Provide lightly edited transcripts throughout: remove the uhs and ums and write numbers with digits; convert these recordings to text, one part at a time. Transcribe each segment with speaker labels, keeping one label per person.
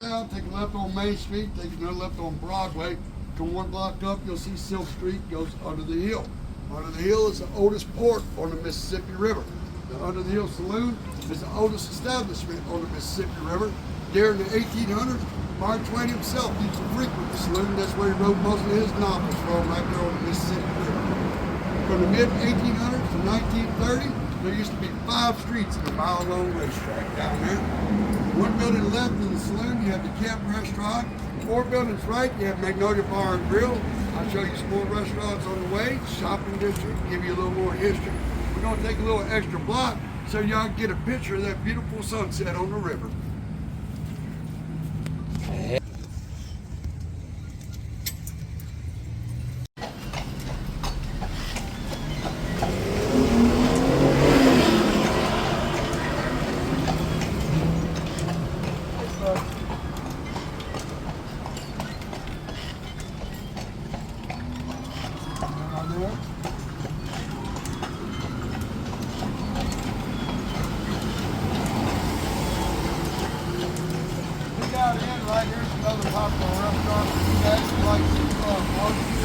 Speaker 1: Now, take a left on Main Street, take another left on Broadway. Come one block up, you'll see Silk Street goes under the hill. Under the Hill is the oldest port on the Mississippi River. The Under the Hill Saloon is the oldest establishment on the Mississippi River. During the 1800s, Mark Twain himself used to frequent the saloon. That's where he wrote most of his novels from, right there on the Mississippi River. From the mid-1800s to 1930, there used to be 5 streets in a mile-long racetrack down there. One building left in the saloon, you have the Camp Restaurant. 4 buildings right, you have Magnolia Bar and Grill. I'll show you some more restaurants on the way, shopping district, give you a little more history. We're going to take a little extra block so y'all can get a picture of that beautiful sunset on the river. Right here's another popular restaurant. You guys like barbecue.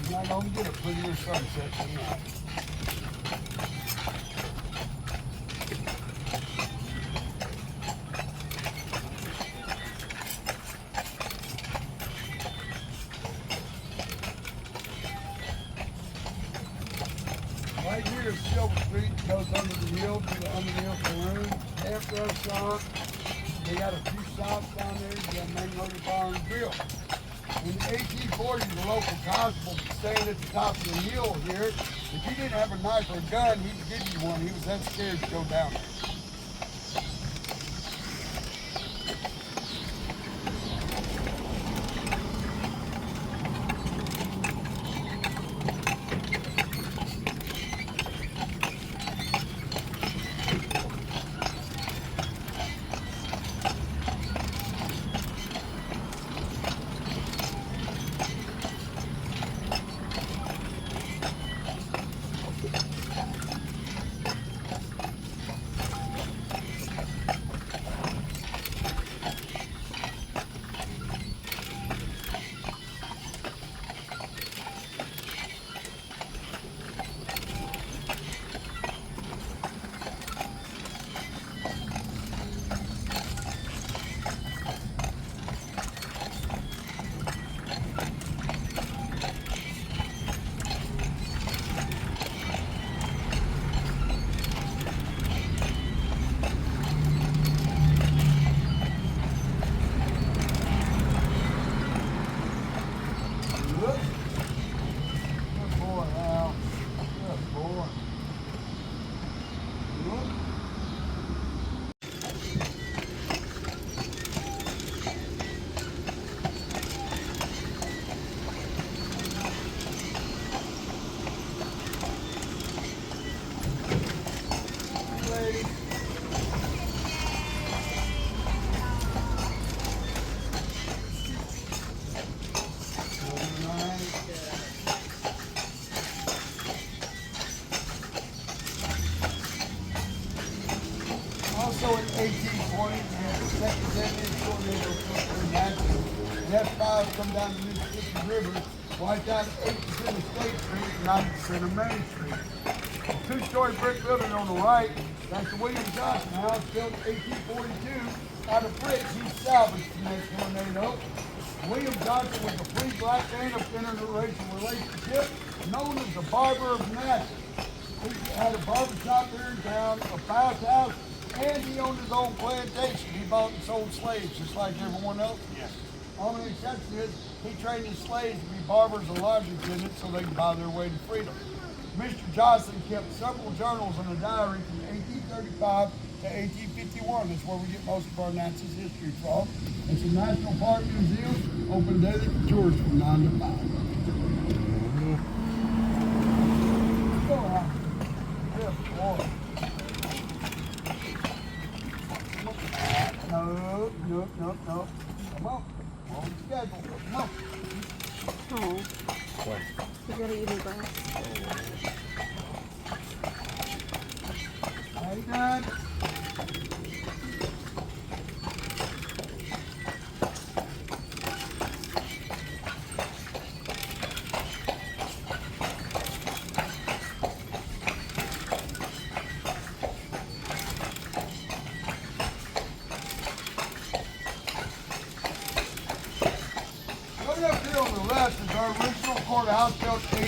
Speaker 1: Not gonna get a prettier sunset than that. Right here is Silver Street, goes under the hill to the Under the Hill Saloon, Camp Restaurant. They got a few shops down there. You got Magnolia Bar and Grill. In the 1840s, the local constable was staying at the top of the hill here. If you didn't have a knife or a gun, he'd give you one. He was that scared to go down there. lady. Also in 1820, we had the second Indian tornado in Natchez. That fire come down the Mississippi River, wiped out 8% of State Street and 9% of Main Street. A two-story brick building on the right, that's the William Johnson House, built in 1842 out of bricks he salvaged from that tornado. William Johnson was a free black man of interracial relationship, known as the Barber of Natchez. He had a barber shop here in town, a bathhouse, and he owned his own plantation. He bought and sold slaves just like everyone else. Yes. Only exception is he trained his slaves to be barbers and lodge attendants so they could buy their way to freedom. Mr. Johnson kept several journals and a diary from 1835 to 1851. That's where we get most of our Natchez history from. It's a National Park Museum, open daily for tourists from 9 to 5. Go on. Good boy. No. Come on. On schedule. Come on.
Speaker 2: Oh. What? You gotta eat the grass.
Speaker 1: How you done? Up here on the left is our original courthouse built in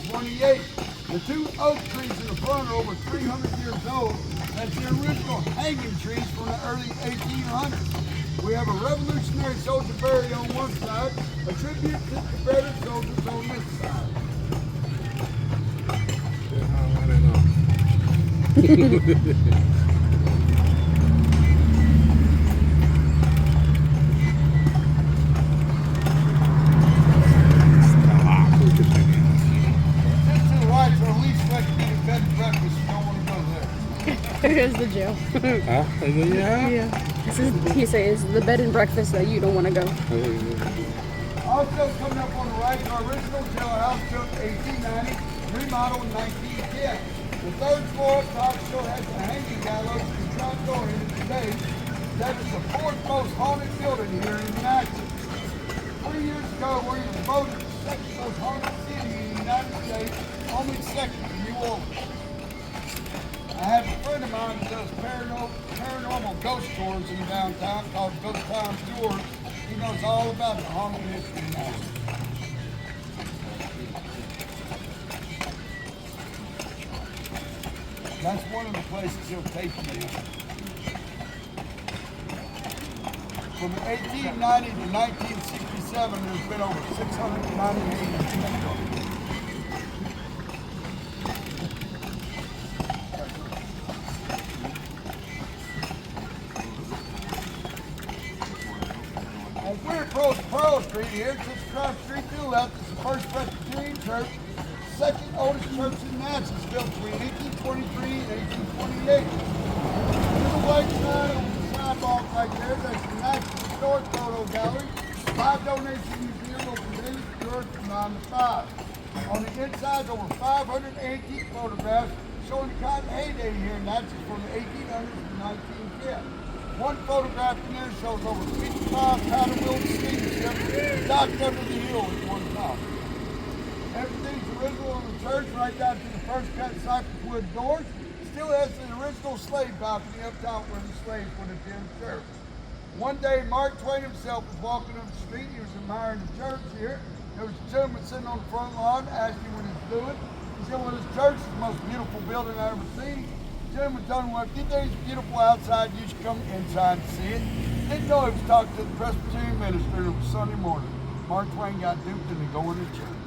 Speaker 1: 1828. The two oak trees in the front are over 300 years old. That's the original hanging trees from the early 1800s. We have a Revolutionary Soldier buried on one side, a tribute to Confederate soldiers on this side.
Speaker 3: I don't know.
Speaker 2: Here's the jail.
Speaker 3: Huh?
Speaker 2: Yeah. He says the bed and breakfast that you don't want to go.
Speaker 1: Also coming up on the right is our original jailhouse built in 1890, remodeled in 1910. The third floor up top still has the hanging gallows and the front door in it today. That is the fourth most haunted building here in Natchez. 3 years ago, we were voted the second most haunted city in the United States, only second to New Orleans. I have a friend of mine that does paranormal ghost tours in downtown called Ghost Town Tours. He knows all about the haunted history now. That's one of the places he'll take me in. From 1890 to 1967, there's been over 698 incidents. As we approach Pearl Street here, just across the street to the left is the First Presbyterian Church, second oldest church in Natchez, built between 1823 and 1828. To the right side on the sidewalk right there, there's the Natchez Historic Photo Gallery, 5 donation museum open daily for tourists from 9 to 5. On the inside, over 500 antique photographs showing the cotton heyday here in Natchez from the 1800s to 1910. One photograph in there shows over 55 paddle wheel steamships docked under the hill at one time. Everything's original in the church, right down to the first cut cypress wood doors. Still has the original slave balcony up top where the slaves would attend church. One day, Mark Twain himself was walking up the street. He was admiring the church here. There was a gentleman sitting on the front lawn, asked him what he's doing. He said, well, this church is the most beautiful building I've ever seen. The gentleman told him, well, if you think it's beautiful outside, you should come inside and see it. Didn't know he was talking to the Presbyterian minister, and it was Sunday morning. Mark Twain got duped into going to church.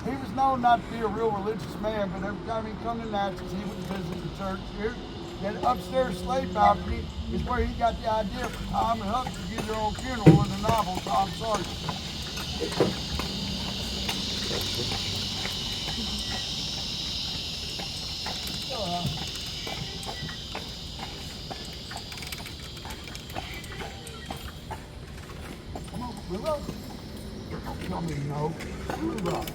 Speaker 1: He was known not to be a real religious man, but every time he'd come to Natchez, he would visit the church here. That upstairs slave balcony is where he got the idea for Tom and Huck to do their own funeral in the novel Tom Sawyer. me, no. Right.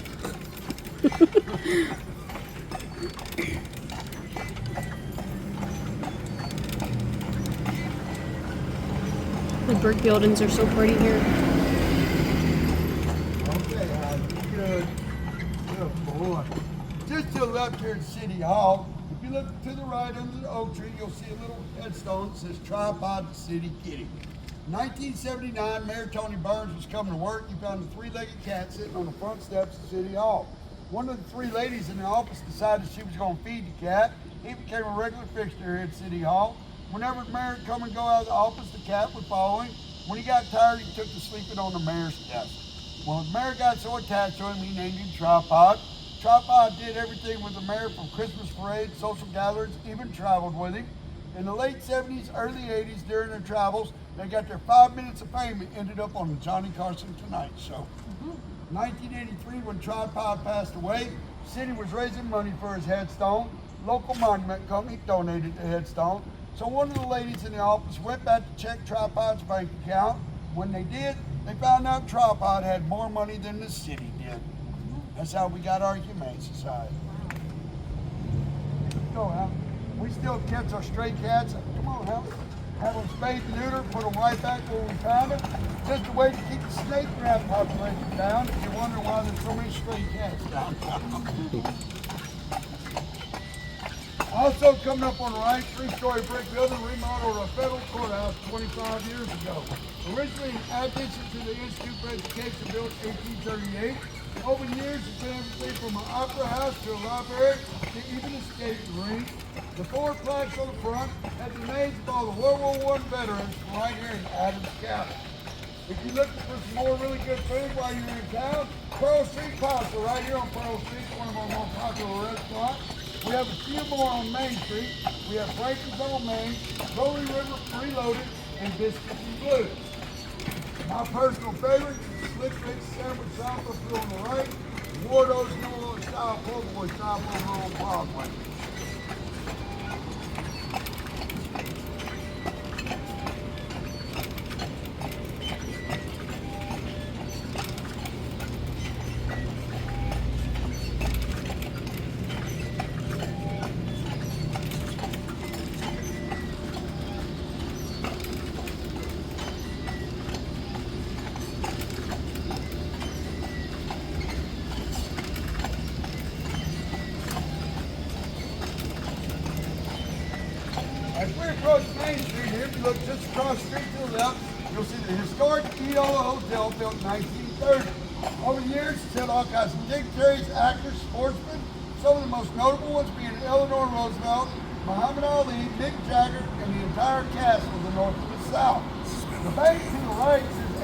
Speaker 2: The brick buildings are so pretty here.
Speaker 1: Okay, good. Good boy. Just to the left here at City Hall, if you look to the right under the oak tree, you'll see a little headstone that says Tripod City Kitty. 1979, Mayor Tony Burns was coming to work. He found a three-legged cat sitting on the front steps of City Hall. One of the three ladies in the office decided she was going to feed the cat. He became a regular fixture here at City Hall. Whenever the mayor would come and go out of the office, the cat would follow him. When he got tired, he took to sleeping on the mayor's desk. Well, the mayor got so attached to him, he named him Tripod. Tripod did everything with the mayor, from Christmas parades, social gatherings, even traveled with him. In the late 70s, early 80s, during their travels, they got their 5 minutes of fame and ended up on the Johnny Carson Tonight Show. 1983, when Tripod passed away, the city was raising money for his headstone. Local monument company donated the headstone. So one of the ladies in the office went back to check Tripod's bank account. When they did, they found out Tripod had more money than the city did. That's how we got our Humane Society. Go, Hal. We still catch our stray cats. Come on, Hal. Have them spayed and neutered, put them right back where we found them. Just a way to keep the snake rat population down. If you wonder why there's so many stray cats down there. Also coming up on the right, three-story brick building remodeled a federal courthouse 25 years ago. Originally an addition to the Institute for Education built in 1838. Over the years, it's been everything from an opera house to a library to even a skating rink. The four plaques on the front have the names of all the World War I veterans from right here in Adams County. If you're looking for some more really good food while you're in town, Pearl Street Pasta right here on Pearl Street, one of our more popular restaurants. We have a few more on Main Street. We have Franklin's on Main, Rolling River Reloaded, and Biscuits and Blues. My personal favorite is Slick Rick's Sandwich South up here on the right, Wardo's New Orleans Style Po' Boy Style over on Broadway. As we approach Main Street here, if you look just across the street to the left, you'll see the historic Eola Hotel built in 1930. Over the years, it's had all kinds of dignitaries, actors, sportsmen, some of the most notable ones being Eleanor Roosevelt, Muhammad Ali, Mick Jagger, and the entire cast of the North and the South. The bank to the right since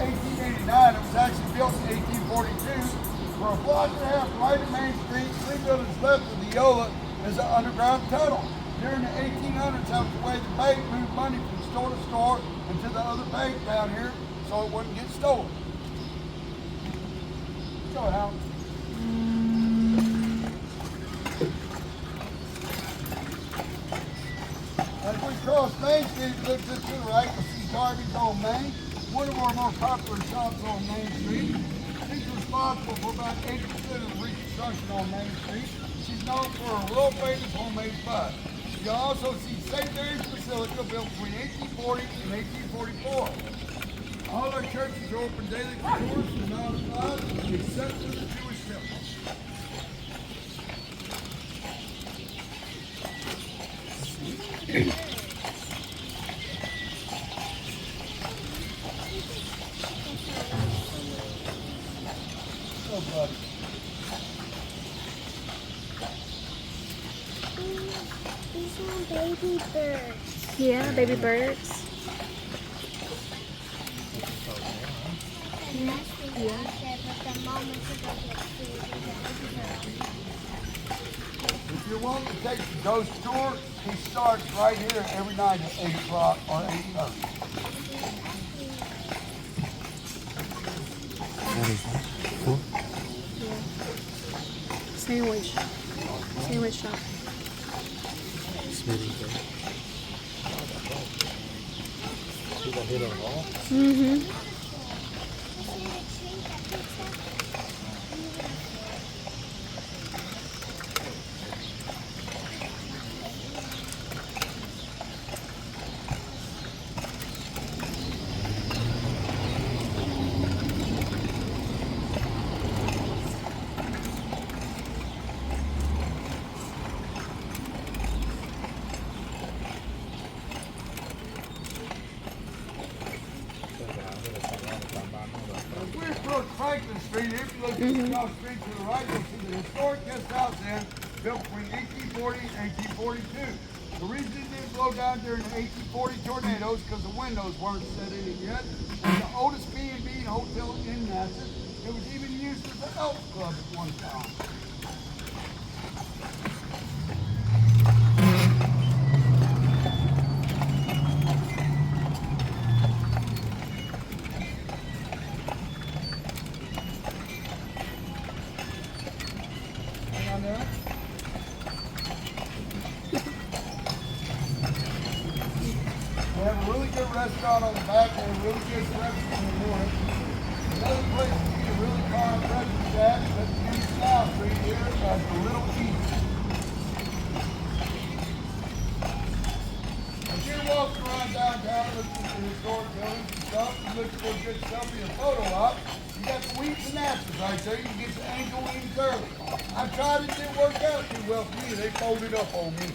Speaker 1: 1889, it was actually built in 1842. For a block and a half right at Main Street, 3 buildings left of the Eola is an underground tunnel. During the 1800s, that was the way the bank moved money from store to store and to the other bank down here so it wouldn't get stolen. Go, Hal. As we cross Main Street, look just to the right, you'll see Darby's on Main, one of our more popular shops on Main Street. She's responsible for about 80% of the reconstruction on Main Street. She's known for her world famous homemade fudge. You'll also see St. Mary's Basilica built between 1840 and 1844. All our churches are open daily for tours from 9 to 5, except for the Jewish temple. Oh, buddy.
Speaker 4: These are baby birds.
Speaker 2: Yeah, baby birds.
Speaker 4: And that's the yeah. But the moment to go get food
Speaker 1: If you want to take the ghost tour, he starts right here every night at 8 o'clock or 8:30.
Speaker 2: Sandwich shop. Mm-hmm.
Speaker 1: Across the street to the right, you'll see the historic guest house inn built between 1840 and 1842. The reason it didn't blow down during the 1840 tornadoes because the windows weren't set in it yet. It was the oldest B&B hotel in Natchez. It was even used as an elk club at one time. Hang on there. We have a really good restaurant on the back and a really good breakfast in the morning. Another place to eat a really fine breakfast at is at the South Street here at the Little East. If you're walking around downtown looking at the historic buildings and stuff, you look for a good selfie and photo op, you got the Wheats and Natchez right there. You can get your ankle wings early. I tried it, didn't work out too well for me. They folded up on me.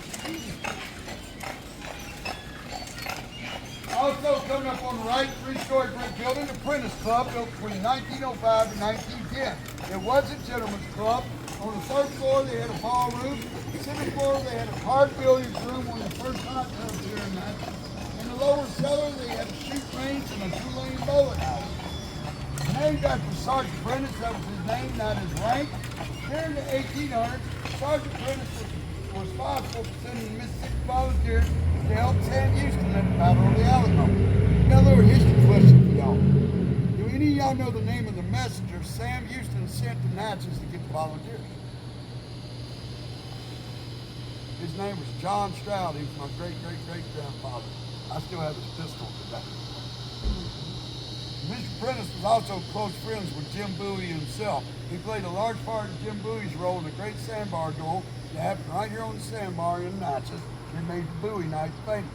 Speaker 1: Also coming up on the right, three-story brick building, the Prentice Club, built between 1905 and 1910. It was a gentleman's club. On the third floor, they had a ballroom. The second floor, they had a card billiards room, one of the first hot tubs here in Natchez. In the lower cellar, they had a shoot range and a two-lane bowling alley. Named after Sergeant Prentice, that was his name, not his rank. During the 1800s, Sergeant Prentice was responsible for sending Mississippi volunteers to help Sam Houston at the Battle of the Alamo. Got a little history question for y'all. Do any of y'all know the name of the messenger Sam Houston sent to Natchez to get the volunteers? His name was John Stroud. He was my great-great-great-grandfather. I still have his pistol today. Mr. Prentice was also close friends with Jim Bowie himself. He played a large part in Jim Bowie's role in the great sandbar duel that happened right here on the sandbar in Natchez. It made the Bowie night famous.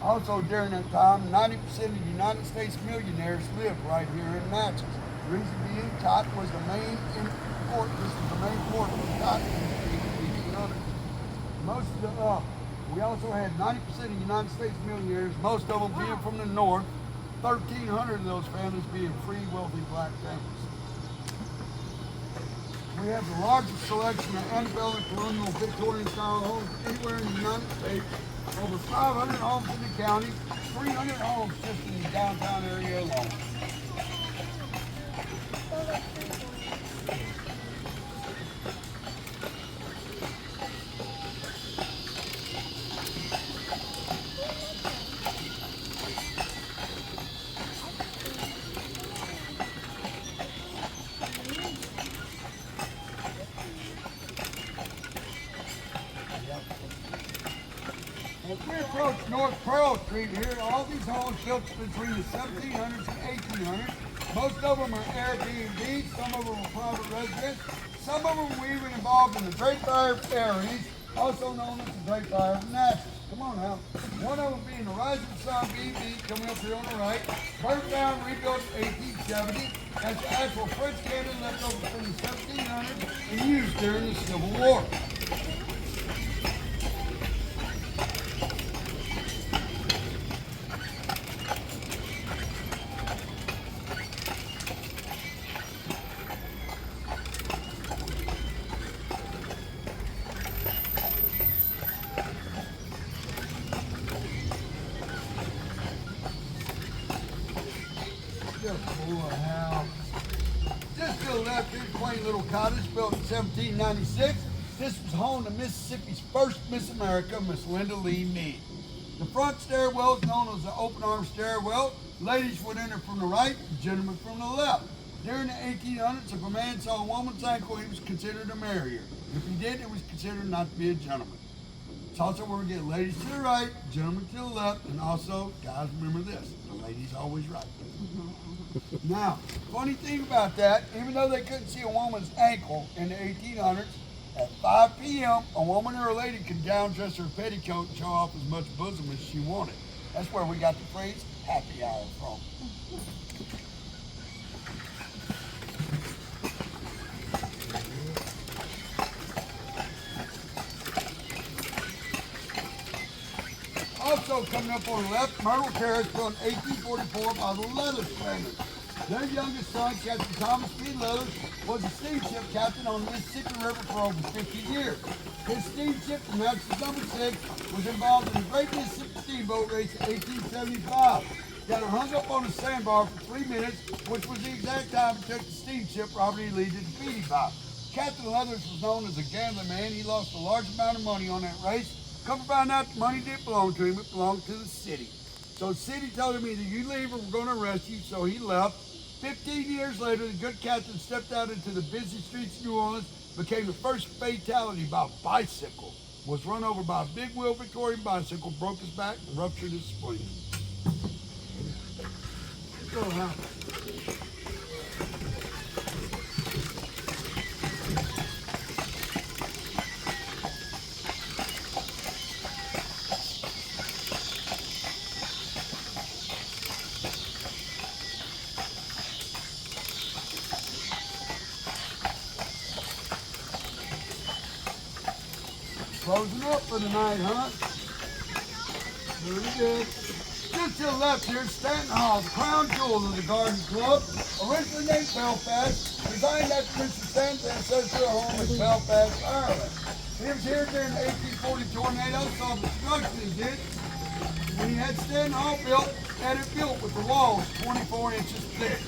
Speaker 1: Also during that time, 90% of the United States millionaires lived right here in Natchez. The reason being, cotton was the main import. This was the main port for cotton in 1800. Most of the, we also had 90% of the United States millionaires, most of them being from the north, 1,300 of those families being free, wealthy black families. We have the largest selection of antebellum and colonial Victorian style homes anywhere in the United States. Over 500 homes in the county, 300 homes just in the downtown area alone. As we approach North Pearl Street here, all these homes built between the 1700s and 1800s. Most of them are Airbnb, some of them are private residents, some of them were even involved in the Great Fire of Aries, also known as the Great Fire of Natchez. Come on now. One of them being the Rising Sun B&B coming up here on the right, burnt down, rebuilt in 1870. That's the actual French cannon left over from the 1700s and used during the Civil War. Just to the left here, quaint little cottage built in 1796. This was home to Mississippi's first Miss America, Miss Linda Lee Meade. The front stairwell is known as the open arm stairwell. Ladies would enter from the right, gentlemen from the left. During the 1800s, if a man saw a woman's ankle, he was considered to marry her. If he did, it was considered not to be a gentleman. It's also where we get ladies to the right, gentlemen to the left, and also, guys, remember this, the lady's always right. Now, funny thing about that, even though they couldn't see a woman's ankle in the 1800s, at 5 p.m., a woman or a lady could down dress her petticoat and show off as much bosom as she wanted. That's where we got the phrase happy hour from. Also coming up on the left, Myrtle Terrace built in 1844 by the Leathers family. Their youngest son, Captain Thomas B. Leathers, was a steamship captain on the Mississippi River for over 50 years. His steamship, the Natchez number 6, was involved in the Great Mississippi Steamboat Race in 1875. Got hung up on a sandbar for 3 minutes, which was the exact time it took the steamship Robert E. Lee to defeat him by. Captain Leathers was known as a gambling man. He lost a large amount of money on that race. Come to find out the money didn't belong to him, it belonged to the city. So the city told him either you leave or we're going to arrest you, so he left. 15 years later, the good captain stepped out into the busy streets of New Orleans, became the first fatality by bicycle, was run over by a big wheel Victorian bicycle, broke his back, and ruptured his spleen. Go around. Closing up for the night, huh? Very good. Just to the left here, Stanton Hall, the crown jewel of the Garden Club, originally named Belfast, designed after Mr. Stanton's ancestral home in Belfast, Ireland. He was here during the 1840 tornado, saw the destruction he did. When he had Stanton Hall built, had it built with the walls 24 inches thick.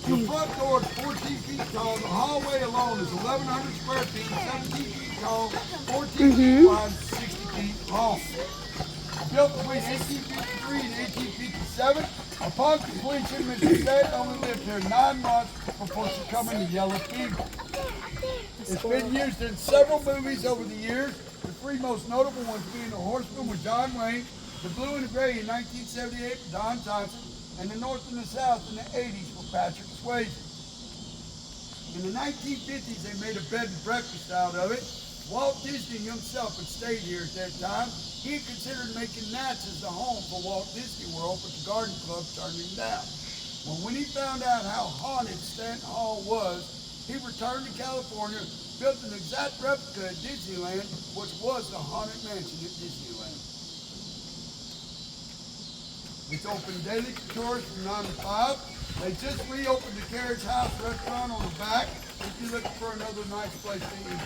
Speaker 1: The front door is 14 feet tall. The hallway alone is 1,100 square feet, 17 feet tall, 14 feet wide, 60 feet long. Built between 1853 and 1857. Upon completion, Mrs. Stanton only lived here 9 months before succumbing to yellow fever. It's been used in several movies over the years, the 3 most notable ones being The Horseman with John Wayne, The Blue and the Gray in 1978 with Don Johnson, and The North and the South in the 80s with Patrick Swayze. In the 1950s, they made a bed and breakfast out of it. Walt Disney himself had stayed here at that time. He had considered making Natchez the home for Walt Disney World, but the Garden Club turned him down. Well, when he found out how haunted Stanton Hall was, he returned to California, built an exact replica at Disneyland, which was the haunted mansion at Disneyland. It's open daily to tourists from 9 to 5. They just reopened the Carriage House restaurant on the back if you're looking for another nice place to eat.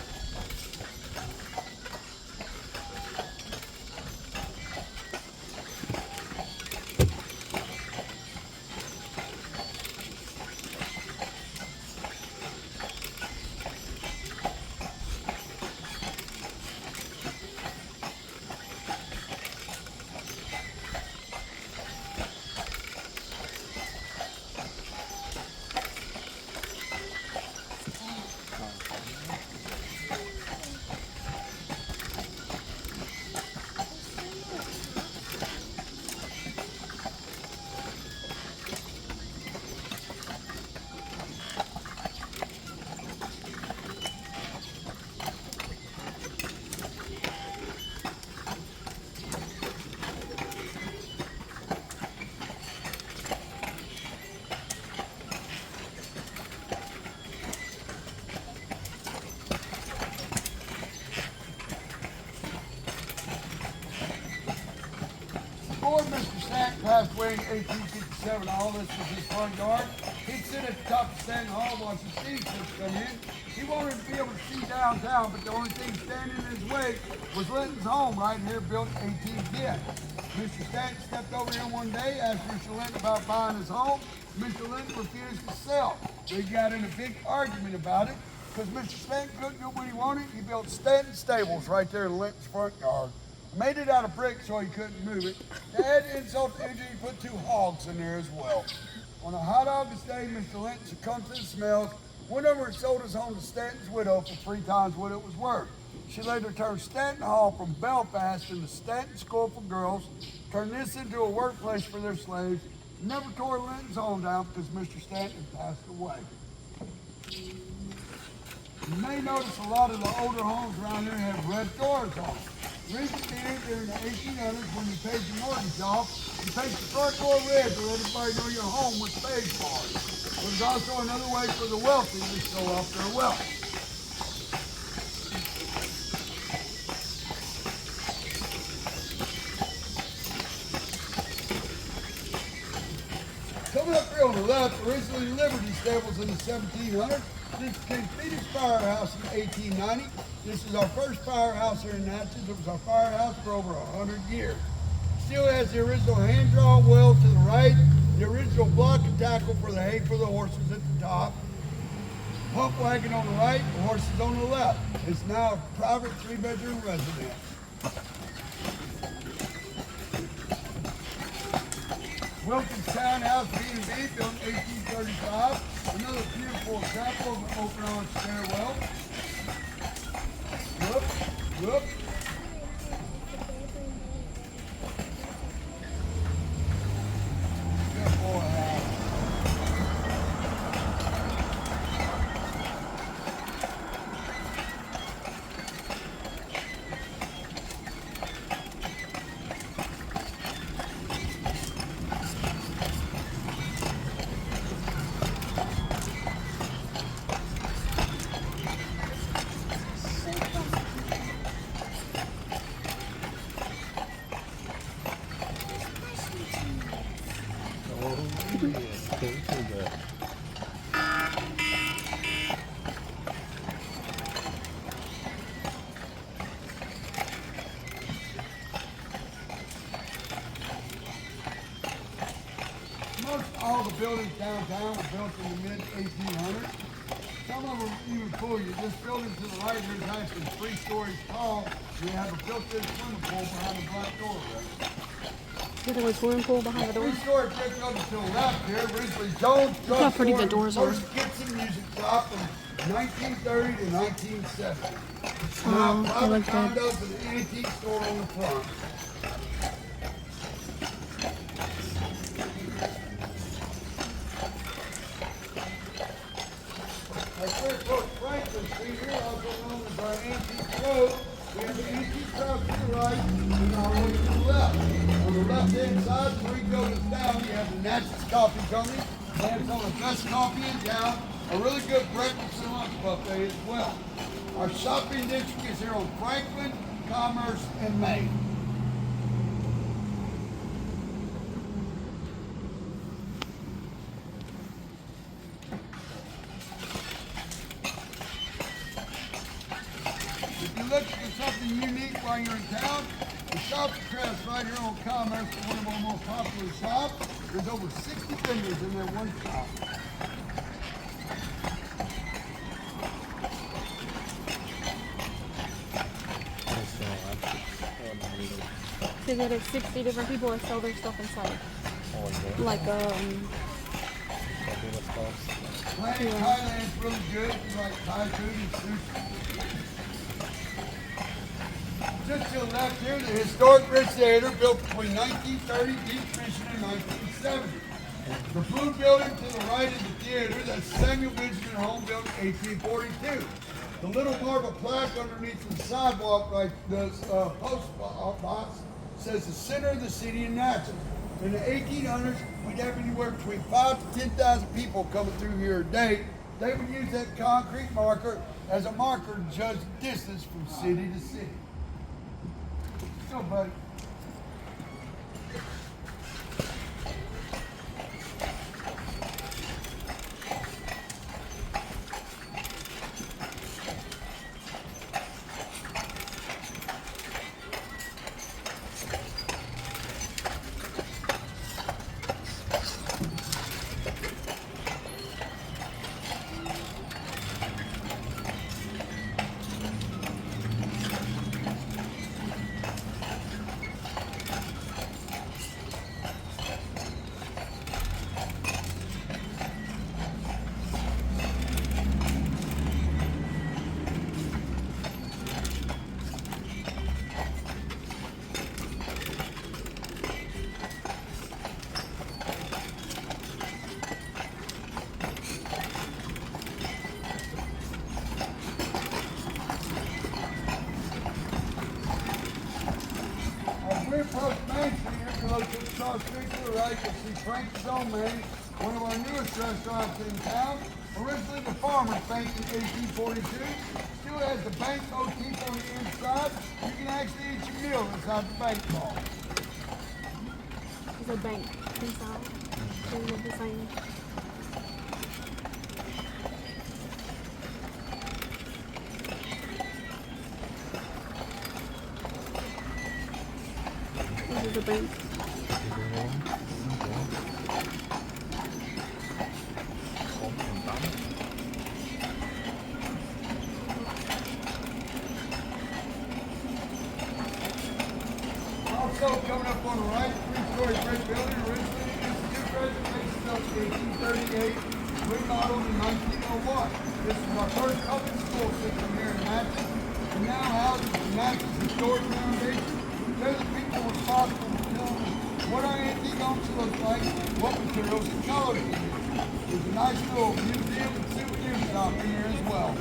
Speaker 1: Before Mr. Stanton passed away in 1857, all this was his front yard. He'd sit at the top of Stanton Hall watching steamships come in. He wanted to be able to see downtown, but the only thing standing in his way was Linton's home right here, built in 1810. Mr. Stanton stepped over here one day, asked Mr. Linton about buying his home. Mr. Linton refused to sell. They got in a big argument about it because Mr. Stanton couldn't do what he wanted. He built Stanton Stables right there in Linton's front yard. Made it out of brick so he couldn't move it. To add insult to injury, he put 2 hogs in there as well. On a hot August day, Mr. Linton succumbed to the smells, went over and sold his home to Stanton's widow for 3 times what it was worth. She later turned Stanton Hall from Belfast into Stanton School for Girls, turned this into a workplace for their slaves, never tore Linton's home down because Mr. Stanton passed away. You may notice a lot of the older homes around here have red doors on them. The reason being, during the 1800s, when you paid your mortgage off, you painted the front door red to let everybody know your home was paid for. It was also another way for the wealthy to show off their wealth. Coming up here on the left, originally Liberty Stables in the 1700s, This is King Peter's Firehouse in 1890. This is our first firehouse here in Natchez. It was our firehouse for over 100 years. Still has the original hand-drawn well to the right, the original block and tackle for the hay for the horses at the top, pump wagon on the right, the horses on the left. It's now a private 3-bedroom residence. Wilkins Townhouse B&B built in 1835. Another beautiful example of an open-arm stairwell. Whoop, whoop. Good boy, Hal. Most all the buildings downtown were built in the mid-1800s. Some of them even pull you. This building to the right here is actually 3 stories tall. We have a built-in swimming pool behind the black door there.
Speaker 2: There's a swimming pool behind the door.
Speaker 1: 3-story brick building to the left here. Originally Jones
Speaker 2: Look how pretty the doors are.
Speaker 1: First Gibson music shop from 1930 to 1970.
Speaker 2: Oh,
Speaker 1: Now
Speaker 2: they
Speaker 1: private
Speaker 2: look good.
Speaker 1: condos with an antique store on the front. Our first boat, Franklin Street here, also known as our antique road. We have the antique house to the right and our way to the left. On the left-hand side, 3 buildings down, you have the Natchez Coffee Company. They have some of the best coffee in town. A really good breakfast and lunch buffet as well. Our shopping district is here on Franklin, Commerce, and Main. If you're looking for something unique while you're in town, the Shops Crest right here on Commerce is one of our most popular shops. There's over 60 vendors in there one shop.
Speaker 2: See that it's 60 different people that sell their stuff inside. Like,
Speaker 1: Plain Thailand's really good. You like Thai food and sushi. Just to the left here, the historic Ritz Theater built between 1930, decommissioned in 1970. The blue building to the right of the theater, that's Samuel Benjamin Home built in 1842. The little marble plaque underneath the sidewalk, like the post box, says the center of the city in Natchez. In the 1800s, we'd have anywhere between 5,000 to 10,000 people coming through here a day. They would use that concrete marker as a marker to judge the distance from city to city. Go, buddy. We approach Main Street here, go to the cross street to the right, you'll see Frank's on Main, one of our newest restaurants in town. Originally the Farmer's Bank in 1842, still has the bank motif on the inside. You can actually eat your meal inside the bank hall.
Speaker 2: there's a bank inside. They look the same. This is a bank.
Speaker 1: Also coming up on the right, three-story brick building, originally Institute reservation built in 1838, remodeled in 1901. This is our first public school system here in Natchez, and now houses the Natchez Historic Foundation. They're the people responsible for telling us what our antique homes look like, what materials and colors we use. There's a nice little museum and souvenir shop in here as well.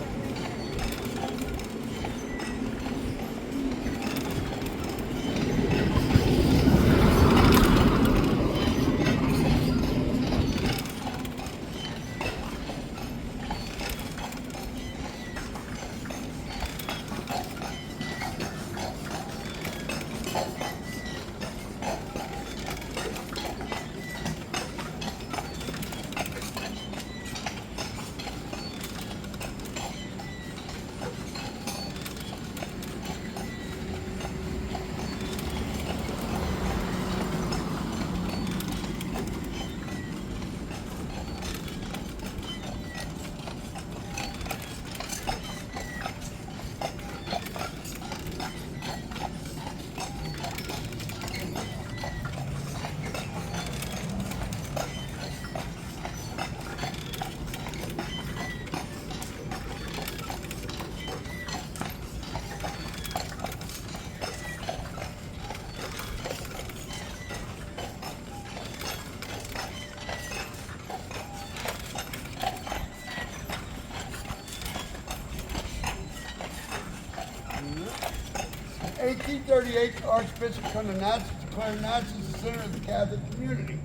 Speaker 1: In 1838, the Archbishop come to Natchez, declared Natchez the center of the Catholic community.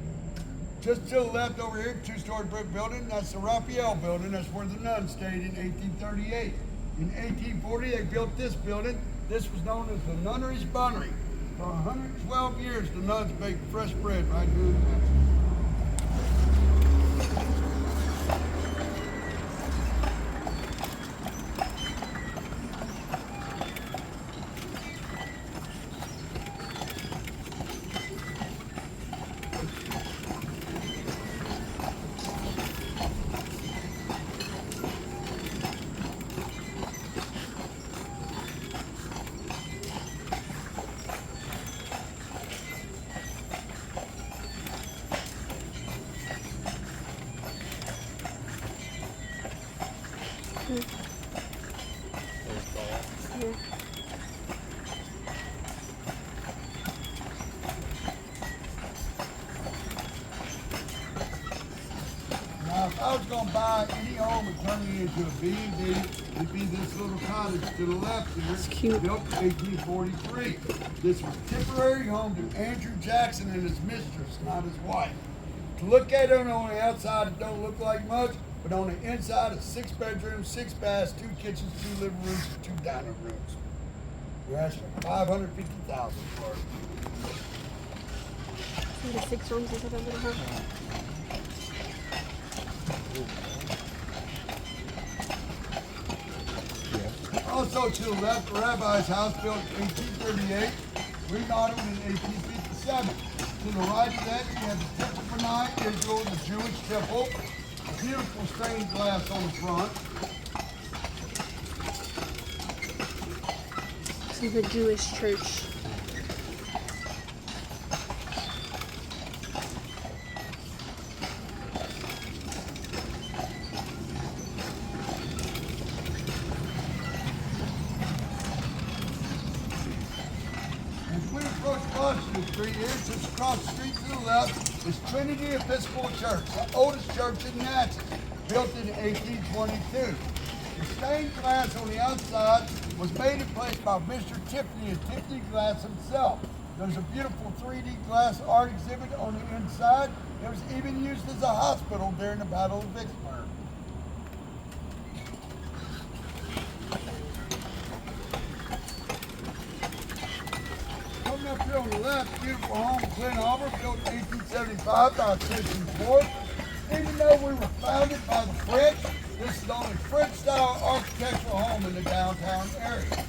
Speaker 1: Just to the left over here, two-story brick building, that's the Raphael building. That's where the nuns stayed in 1838. In 1840, they built this building. This was known as the Nunnery's Bunnery. For 112 years, the nuns baked fresh bread right here in Natchez.
Speaker 2: Yeah.
Speaker 1: Now, if I was going to buy any home and turn it into a B&B, it'd be this little cottage to the left here.
Speaker 2: It's cute.
Speaker 1: Built in 1843. This was a temporary home to Andrew Jackson and his mistress, not his wife. To look at it on the outside, it don't look like much, but on the inside, it's 6 bedrooms, 6 baths, 2 kitchens, 2 living rooms, and 2 dining rooms. We're asking $550,000 for it.
Speaker 2: So the 6 rooms is a little house.
Speaker 1: Also to the left, the rabbi's house built in 1838, remodeled in 1857. To the right of that, you have the Temple Benai, Israel, the Jewish temple. Beautiful stained glass on the front.
Speaker 2: This is a Jewish church.
Speaker 1: As we approach Washington Street here, just across the street to the left, is Trinity Episcopal Church, the oldest church in Natchez, built in 1822. The stained glass on the outside was made in place by Mr. Tiffany and Tiffany Glass himself. There's a beautiful 3D glass art exhibit on the inside. It was even used as a hospital during the Battle of Vicksburg. Coming up here on the left, beautiful home in Glen Arbor, built in 1875 by Citizen Ford. Even though we were founded by the French, this is the only French-style architectural home in the downtown area.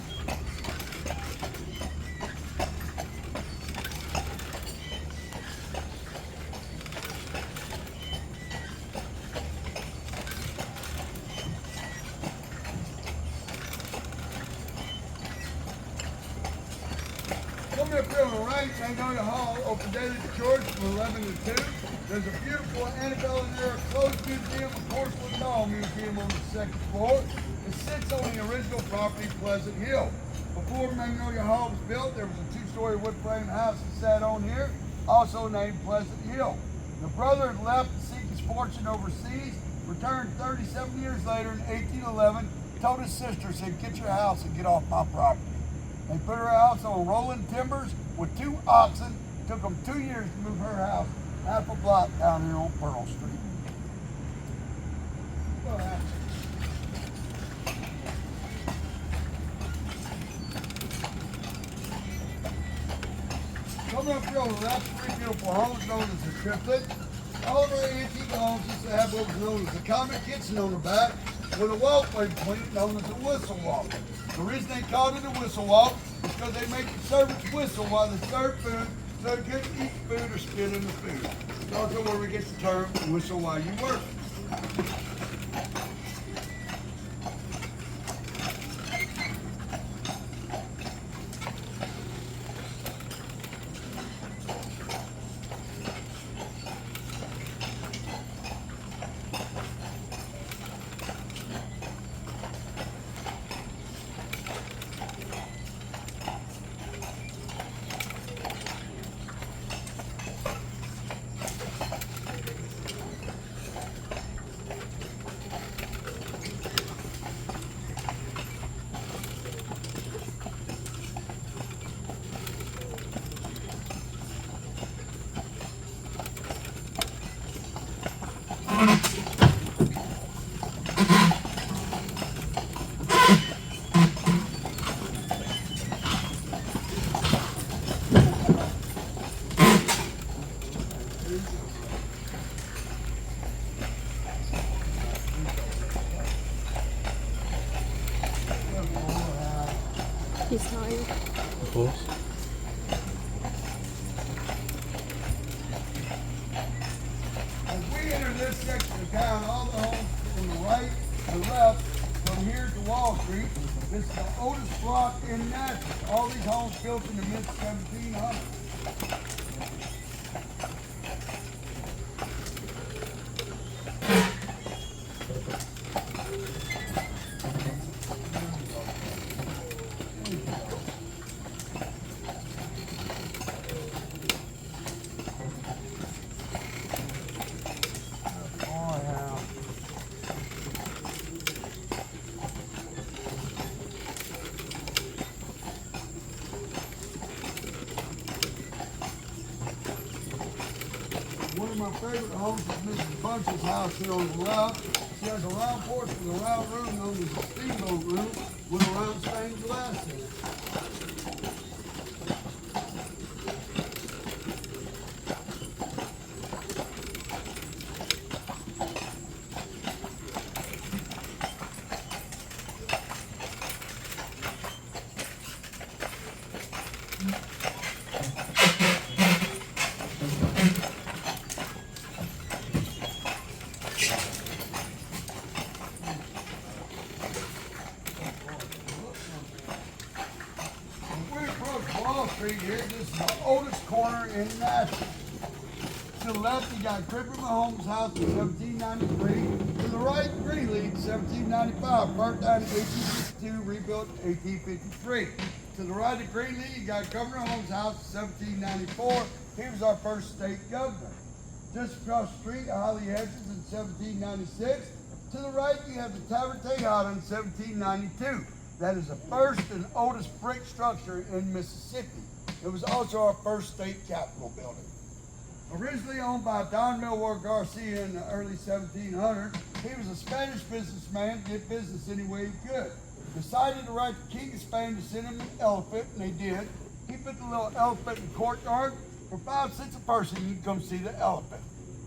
Speaker 1: Coming up here on the right, Magnolia Hall, open daily to church from 11 to 2. There's a beautiful antebellum era closed museum, a porcelain doll museum on the second floor. It sits on the original property, Pleasant Hill. Before Magnolia Hall was built, there was a two-story wood frame house that sat on here, also named Pleasant Hill. The brother left to seek his fortune overseas, returned 37 years later in 1811, told his sister, said, "Get your house and get off my property." They put her house on rolling timbers with 2 oxen. Took them 2 years to move her house half a block down here on Pearl Street. Coming up here on the left, 3 beautiful homes known as the triplet. All of our antique homes used to have what was known as the common kitchen on the back with a walkway between it known as a whistle walk. The reason they called it a whistle walk is because they make the servants whistle while they serve food so they couldn't eat food or spit in the food. It's also where we get the term whistle while you work.
Speaker 2: He's tired.
Speaker 3: Of course.
Speaker 1: As we enter this section of town, all the homes from the right to left, from here to Wall Street, this is the oldest block in Natchez. All these homes built in the mid-1700s. One of my favorite homes is Mrs. Bunch's house here on the left. She has a round porch with a round room known as the steamboat room with a round stained glass in it. Street here, this is the oldest corner in Natchez. To the left, you got Cripper Mahomes' house in 1793. To the right, Greeley, 1795. Burnt down in 1862, rebuilt in 1853. To the right of Greeley, you got Governor Holmes' house in 1794. He was our first state governor. Just across the street, Holly Hedges in 1796. To the right, you have the Tavern Tejada in 1792. That is the first and oldest brick structure in Mississippi. It was also our first state capitol building. Originally owned by Don Milward Garcia in the early 1700s, he was a Spanish businessman, did business any way he could. Decided to write the King of Spain to send him an elephant, and they did. He put the little elephant in the courtyard. For 5 cents a person, you can come see the elephant.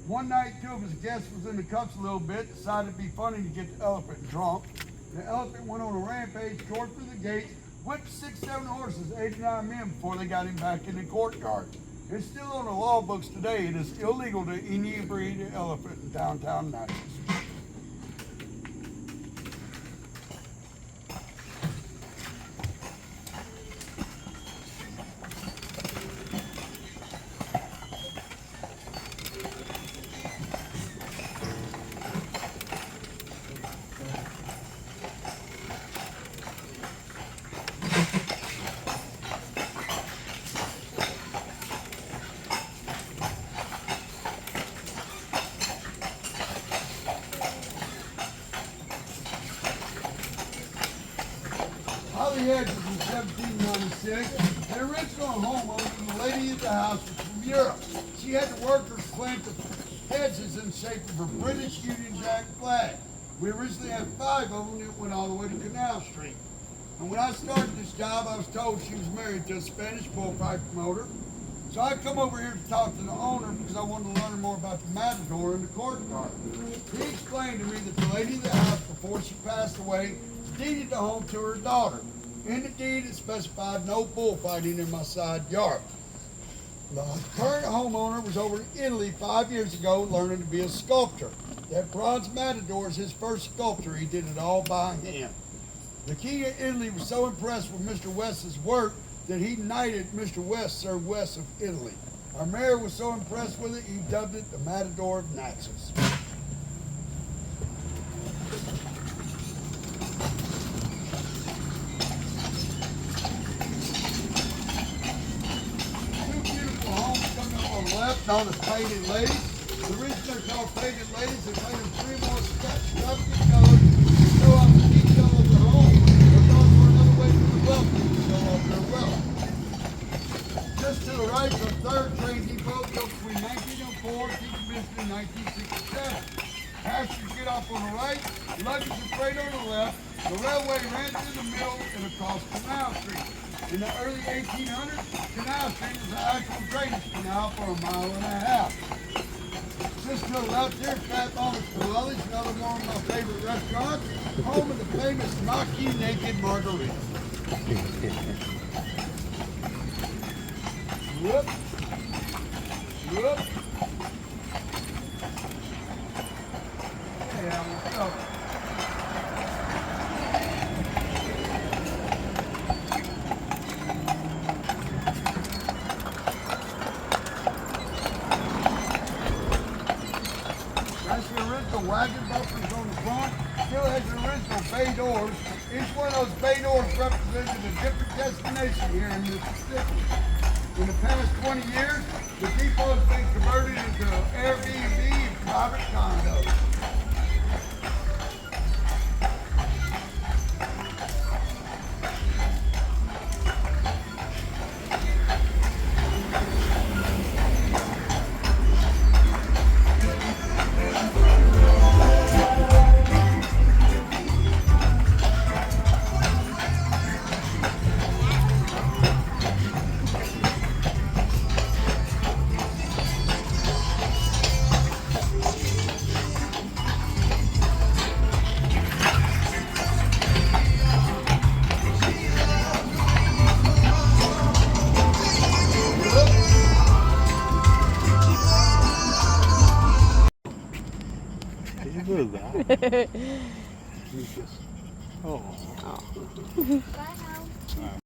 Speaker 1: One night, 2 of his guests was in the cups a little bit, decided it'd be funny to get the elephant drunk. The elephant went on a rampage, tore through the gate, whipped 6, 7 horses, 89 men before they got him back in the courtyard. It's still on the law books today. It is illegal to inebriate an elephant in downtown Natchez. hedges in 1796. The original homeowner and the lady of the house was from Europe. She had the workers plant the hedges in shape of a British Union Jack flag. We originally had 5 of them that went all the way to Canal Street. And when I started this job, I was told she was married to a Spanish bullfight promoter. So I come over here to talk to the owner because I wanted to learn more about the matador and the courtyard. He explained to me that the lady of the house, before she passed away, deeded the home to her daughter. In the deed, it specified no bullfighting in my side yard. The current homeowner was over in Italy 5 years ago learning to be a sculptor. That bronze matador is his first sculpture. He did it all by hand. The king of Italy was so impressed with Mr. West's work that he knighted Mr. West, Sir West of Italy. Our mayor was so impressed with it, he dubbed it the Matador of Natchez. Two beautiful homes coming up on the left, known as Painted Ladies. The reason they're called Painted Ladies is painted 3 more extravagant colors to show off the detail of the home. There's also another way for the wealthy to show off their wealth. Just to the right, the 3rd train depot built between 1904 and decommissioned in 1967. Passengers get off on the right, luggage and freight on the left. The railway ran through the middle and across Canal Street. In the early 1800s, Canal Street was an actual drainage canal for 1.5 miles. Just to the left here, Fat Mama's Pirelli's, another one of my favorite restaurants, home of the famous Knocky Naked Margarita. Whoop. Whoop. Yeah, let's go. That's the original wagon bumpers on the front. Still has the original bay doors. Each one of those bay doors represented a different destination here in Mississippi. In the past 20 years, the depot has been converted into Airbnb and private condos.
Speaker 3: What is that? Oh.
Speaker 4: Bye now.